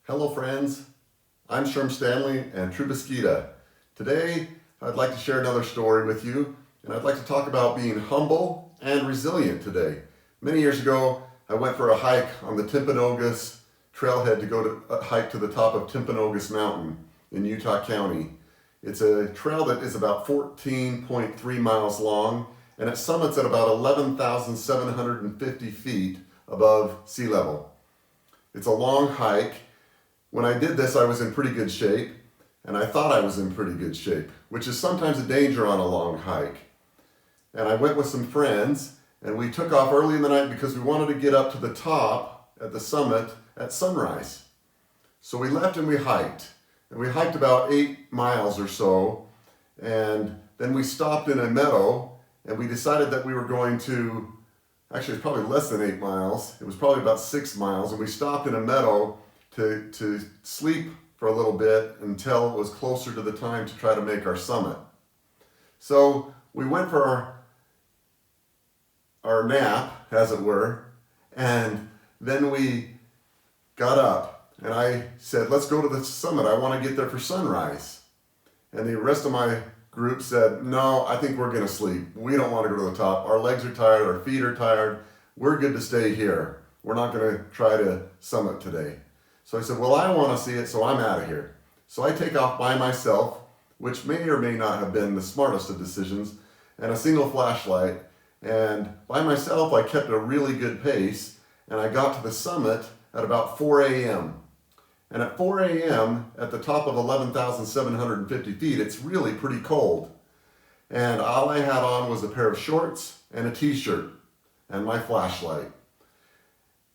Hello friends, I'm Sherm Stanley and Trubiskita. Today I'd like to share another story with you, and I'd like to talk about being humble and resilient today. Many years ago I went for a hike on the Timpanogos trailhead to go to hike to the top of Timpanogos Mountain in Utah County. It's a trail that is about 14.3 miles long, and it summits at about 11,750 feet above sea level. It's a long hike. When I did this, I was in pretty good shape, and I thought I was in pretty good shape, which is sometimes a danger on a long hike. And I went with some friends, and we took off early in the night because we wanted to get up to the top at the summit at sunrise. So we left and we hiked. And we hiked about 8 miles or so, and then we stopped in a meadow, and we decided that we were going to, actually it's probably less than 8 miles, it was probably about 6 miles, and we stopped in a meadow to sleep for a little bit until it was closer to the time to try to make our summit. So we went for our nap, as it were, and then we got up and I said, let's go to the summit. I want to get there for sunrise. And the rest of my group said, no, I think we're going to sleep. We don't want to go to the top. Our legs are tired, our feet are tired. We're good to stay here. We're not going to try to summit today. So I said, well, I want to see it, so I'm out of here. So I take off by myself, which may or may not have been the smartest of decisions, and a single flashlight. And by myself, I kept a really good pace, and I got to the summit at about 4 a.m. And at 4 a.m., at the top of 11,750 feet, it's really pretty cold. And all I had on was a pair of shorts and a t-shirt and my flashlight.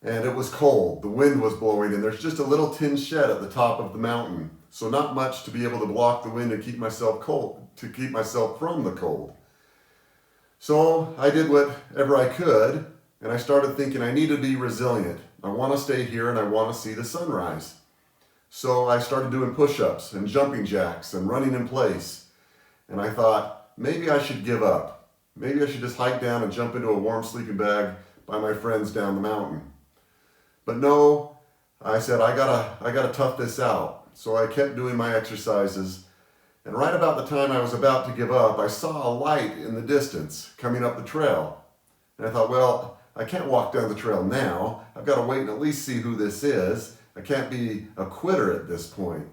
And it was cold, the wind was blowing, and there's just a little tin shed at the top of the mountain. So not much to be able to block the wind and keep myself from the cold. So I did whatever I could, and I started thinking I need to be resilient. I want to stay here and I want to see the sunrise. So I started doing push-ups and jumping jacks and running in place. And I thought, maybe I should give up. Maybe I should just hike down and jump into a warm sleeping bag by my friends down the mountain. But no, I said, I gotta tough this out. So I kept doing my exercises. And right about the time I was about to give up, I saw a light in the distance coming up the trail. And I thought, well, I can't walk down the trail now. I've got to wait and at least see who this is. I can't be a quitter at this point.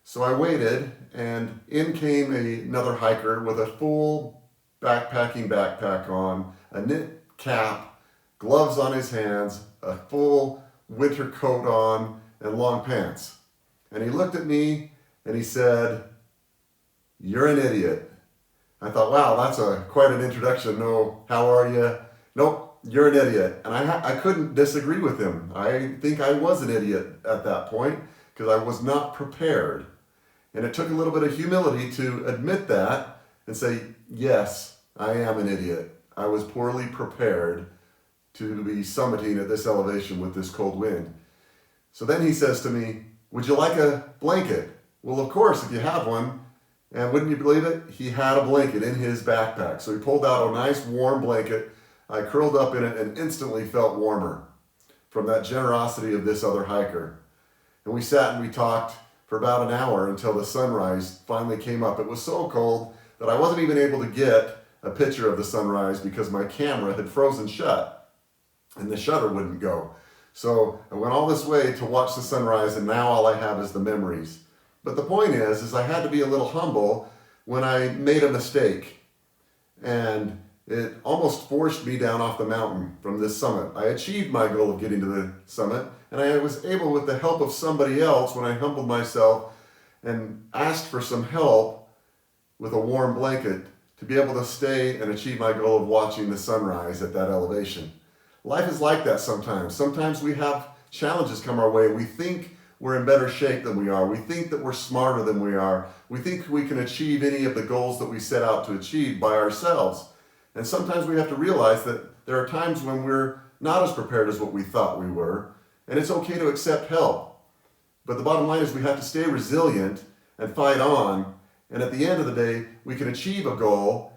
So I waited, and in came another hiker with a full backpacking backpack on, a knit cap, gloves on his hands, a full winter coat on, and long pants. And he looked at me and he said, "You're an idiot." I thought, wow, that's quite an introduction. No, how are you? Nope, you're an idiot. And I couldn't disagree with him. I think I was an idiot at that point because I was not prepared. And it took a little bit of humility to admit that and say, yes, I am an idiot. I was poorly prepared to be summiting at this elevation with this cold wind. So then he says to me, "Would you like a blanket?" Well, of course, if you have one. And wouldn't you believe it? He had a blanket in his backpack. So he pulled out a nice warm blanket. I curled up in it and instantly felt warmer from that generosity of this other hiker. And we sat and we talked for about an hour until the sunrise finally came up. It was so cold that I wasn't even able to get a picture of the sunrise because my camera had frozen shut and the shutter wouldn't go. So I went all this way to watch the sunrise, and now all I have is the memories. But the point is I had to be a little humble when I made a mistake. And it almost forced me down off the mountain from this summit. I achieved my goal of getting to the summit, and I was able, with the help of somebody else, when I humbled myself and asked for some help with a warm blanket, to be able to stay and achieve my goal of watching the sunrise at that elevation. Life is like that sometimes. Sometimes we have challenges come our way. We think we're in better shape than we are. We think that we're smarter than we are. We think we can achieve any of the goals that we set out to achieve by ourselves. And sometimes we have to realize that there are times when we're not as prepared as what we thought we were, and it's okay to accept help. But the bottom line is we have to stay resilient and fight on, and at the end of the day, we can achieve a goal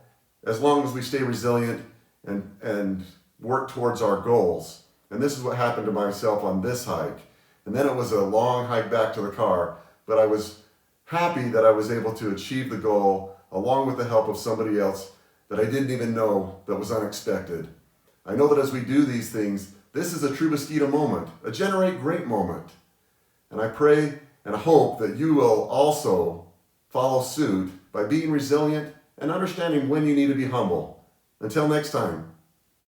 as long as we stay resilient and work towards our goals. And this is what happened to myself on this hike. And then it was a long hike back to the car, but I was happy that I was able to achieve the goal along with the help of somebody else that I didn't even know that was unexpected. I know that as we do these things, this is a Trubiskita moment, a generate great moment. And I pray and hope that you will also follow suit by being resilient and understanding when you need to be humble. Until next time.